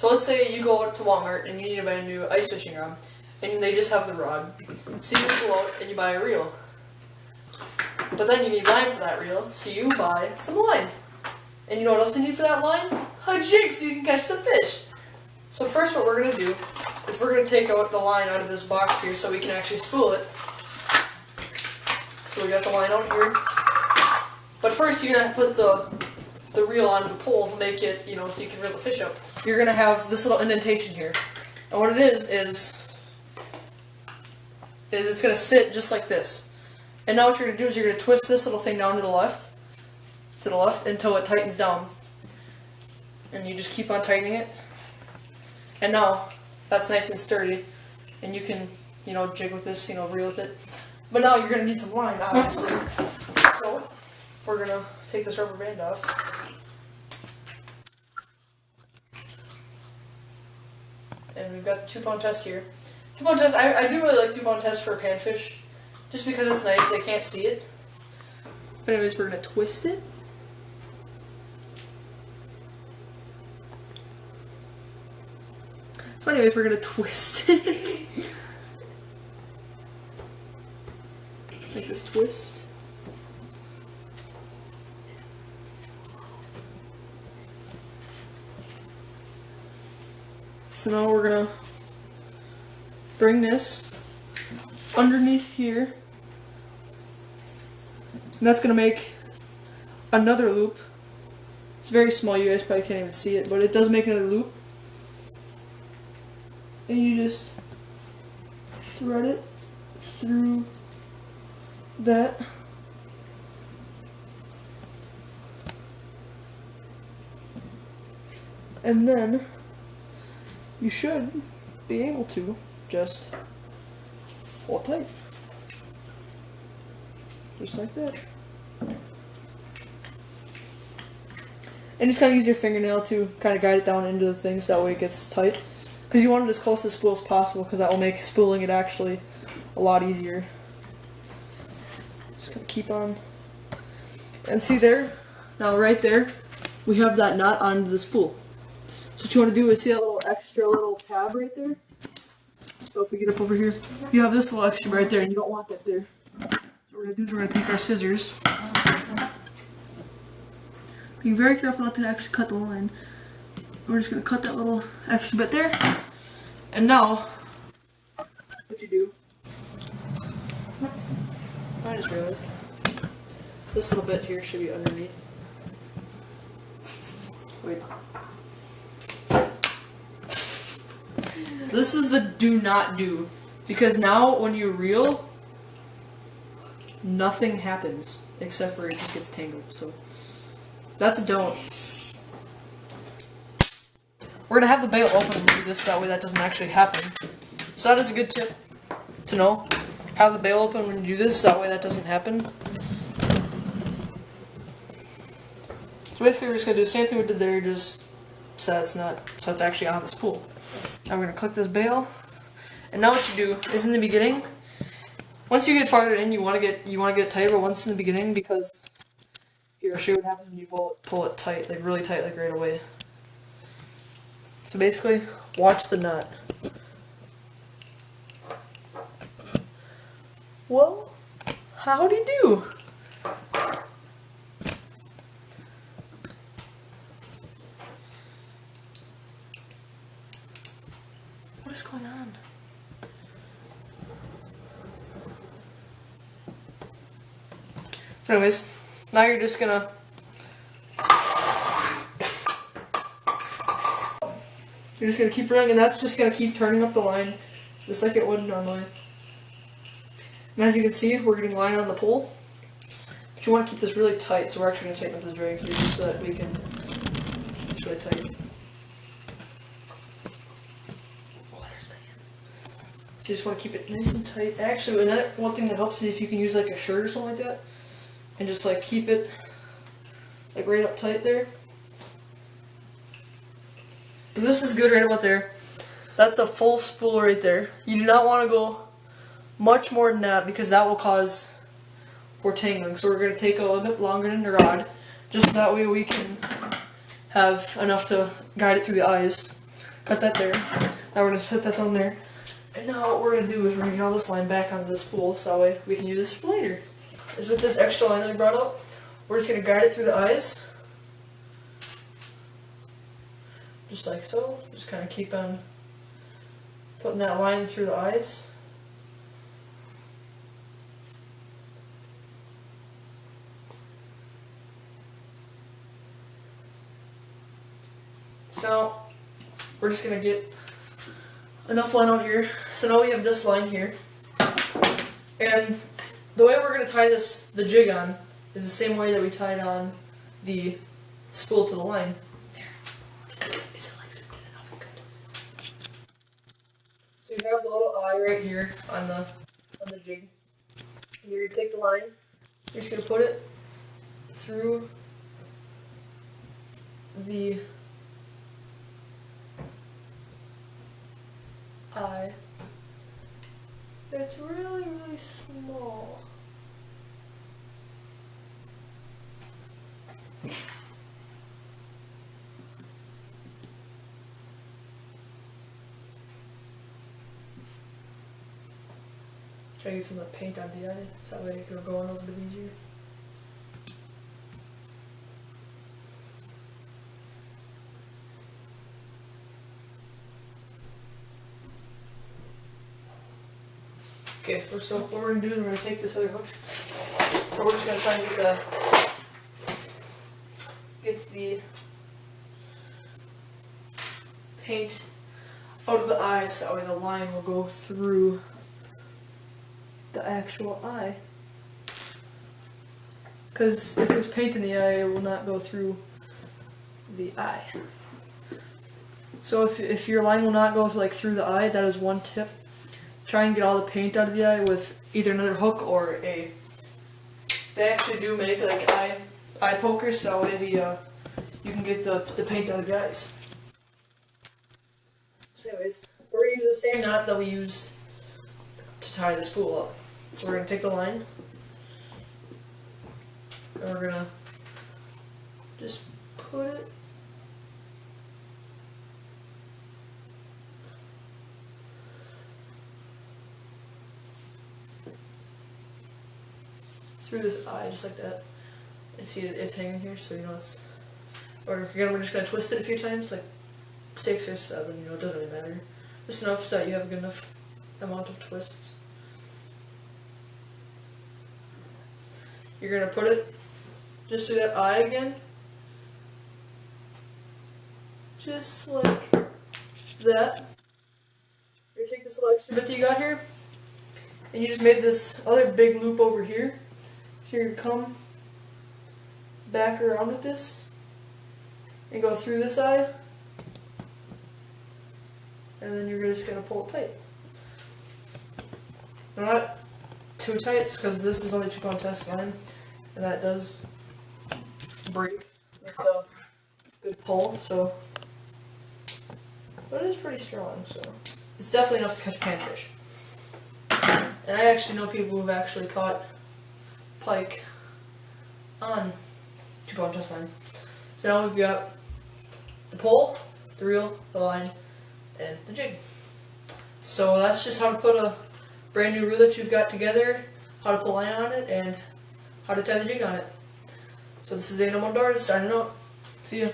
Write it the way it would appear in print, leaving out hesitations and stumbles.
So let's say you go out to Walmart and you need to buy a new ice fishing rod, and they just have the rod. So you go out and you buy a reel. But then you need line for that reel, so you buy some line. And you know what else you need for that line? A jig so you can catch the fish. So first what we're going to do is we're going to take out the line out of this box here so we can actually spool it. So we got the line out here. But first you're going to put the reel on the pole to make it, so you can reel the fish up. You're going to have this little indentation here. And what it is it's going to sit just like this. And now what you're going to do is you're going to twist this little thing down to the left until it tightens down. And you just keep on tightening it. And now that's nice and sturdy. And you can, jig with this, reel with it. But now you're going to need some line, obviously. So we're going to take this rubber band off. And we've got the 2-pound test here. 2-pound test, I do really like 2-pound test for panfish. Just because it's nice, they can't see it. But anyways, we're going to twist it. So anyways, we're going to twist it. Make this twist. So now we're going to bring this underneath here. And that's going to make another loop. It's very small, you guys probably can't even see it, but it does make another loop. And you just thread it through that. And then you should be able to just pull it tight. Just like that. And just kind of use your fingernail to kind of guide it down into the thing so that way it gets tight. Because you want it as close to the spool as possible because that will make spooling it actually a lot easier. Just gonna keep on. And see there? Now right there, we have that knot on the spool. So what you want to do is see that little extra little tab right there? So if we get up over here, you have this little extra right there and you don't want that there. So what we're going to do is we're going to take our scissors. Being very careful not to actually cut the line. We're just going to cut that little extra bit there. And now, what you do, I just realized, this little bit here should be underneath. Wait. This is the do not do. Because now when you reel, nothing happens. Except for it just gets tangled. So that's a don't. We're going to have the bail open when we do this, that way that doesn't actually happen. So that is a good tip to know. Have the bail open when you do this, that way that doesn't happen. So basically we're just going to do the same thing we did there, just so it's actually on the spool. Now we're going to click this bail. And now what you do is in the beginning, once you get farther in, you want to get it tight, but once in the beginning, because here I'll show you what happens when you pull it tight, like really tight, like right away. So basically, watch the nut. Well, howdy do? What is going on? So anyways, now you're just gonna keep reeling, and that's just gonna keep turning up the line just like it would normally. And as you can see, we're getting line on the pole. But you want to keep this really tight, so we're actually gonna tighten up this drag here just so that we can. It's really tight. So you just want to keep it nice and tight. Actually, one thing that helps is if you can use like a shirt or something like that, and just like keep it like right up tight there. So this is good right about there. That's a full spool right there. You do not want to go much more than that because that will cause more tangling. So we're going to take a little bit longer than the rod, just so that way we can have enough to guide it through the eyes. cut that there. Now we're gonna put that on there. And now what we're gonna do is we're gonna get all this line back onto the spool so that way we can use this for later. Is with this extra line that we brought up, we're just gonna guide it through the eyes. Just like so. Just kinda keep on putting that line through the eyes. So we're just gonna get enough line out here. So now we have this line here. And the way we're gonna tie the jig on is the same way that we tied on the spool to the line. Is it like good enough? Good. So you have the little eye right here on the jig. And you're gonna take the line, you're just gonna put it through the eye. It's really, really small. Try to get some of the paint on the eye, so that way it'll go on a little bit easier. Okay, so what we're going to do is we're going to take this other hook, and we're just going to try and get the paint out of the eye so that way the line will go through the actual eye. Because if there's paint in the eye, it will not go through the eye. So if your line will not go through the eye, that is one tip. Try and get all the paint out of the eye with either another hook or a. They actually do make like eye pokers, so that way you can get the paint out of the eyes. So anyways, we're gonna use the same knot that we used to tie the spool up. So we're gonna take the line and we're gonna just put it through this eye, just like that. And see it's hanging here, so you know it's. Or again, we're just gonna twist it a few times, like 6 or 7. You know, it doesn't really matter. Just enough so that you have a good enough amount of twists. You're gonna put it just through that eye again, just like that. You're gonna take this little extra bit that you got here, and you just made this other big loop over here. So you're going to come back around with this and go through this eye, and then you're just going to pull it tight. Not too tight because this is only chip on test line, and that does break with a good pull, so, but it is pretty strong, so it's definitely enough to catch panfish. And I actually know people who've actually caught pike on 2-pound test line. So now we've got the pole, the reel, the line, and the jig. So that's just how to put a brand new reel that you've got together, how to put line on it, and how to tie the jig on it. So this is Dana Mondars signing out. See ya.